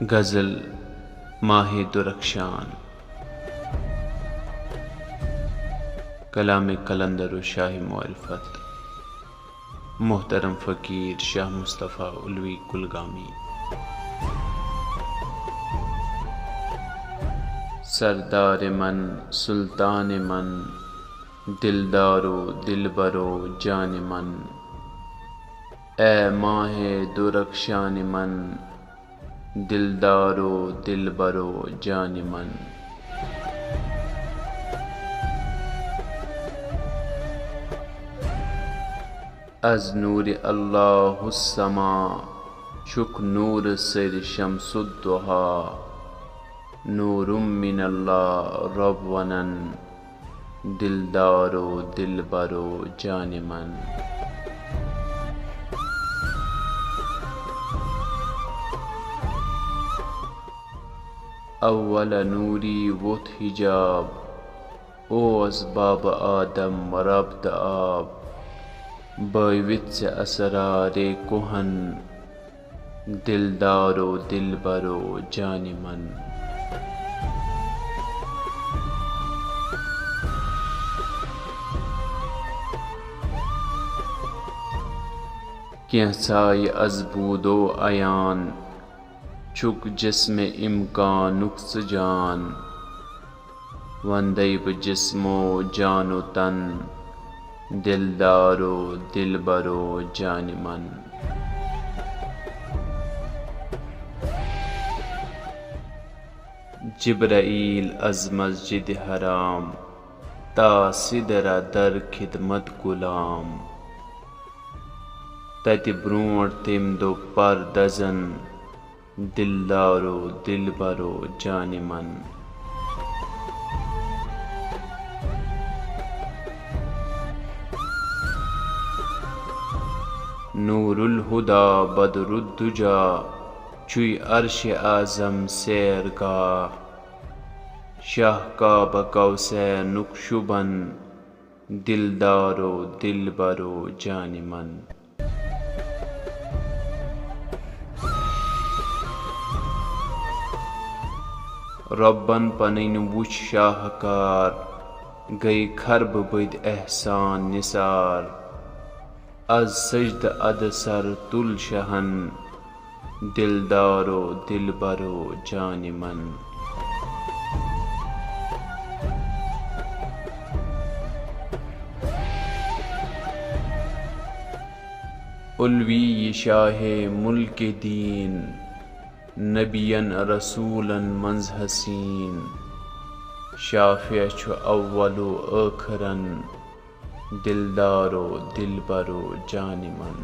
गज़ल माहे दुरख्शान। कलाम कलंदर व शाह मुअरिफत मोहतरम फ़कीर शाह मुस्तफ़ा उलवी कुलगामी। सरदार मन सुल्तान मन, दिलदारो दिलबरो जान मन। ए माहे दुरख्शान मन, दिलदारो दिलबरो जान मन। अज़ नूर अल्लाहुस्समा, शुक नूर सिर शम्सुद्दुहा। नूरुम मिनल्लाह रब्वनन, दिलदारो दिलबरो जान मन। अव्वल नूरी वुत हिजाब, ओ असबाब आदम रब्द आब। बैवित से असरारे कुहन, दिलदारो दिलबरो जान मन। कैसाय अज़बूदो अयान, चुक जिस्म इम्कान नुक्स जान। वंदैब जिस्मो जानो तन, दिलदारो दिलबरो जान मन। जिब्राईल अज़ मस्जिद हराम, ता सिदरा दर खिदमत गुलाम। तति ब्रोंट तिम दो पर दजन, दिलदारो दिलबरो जान मन। नूरुल हुदा बदरुद्दुजा, चुई अर्श आज़म सैरगाह। शाहकाब कौसे नुक्शुबन, दिलदारो दिलबरो जान मन। रब्बन पनन वुच शाहकार, गई खरब बद एहसान निसार। अज़ सजद अद सर तुल शहन, दिलदारो दिलबरो जान मन। उलवी शाहे मुल्क दीन, नबियन रसूलन मंज़ हसीन। शाफ़िअ छु अव्वलो आखिरन, दिलदारो दिलबरो जान मन।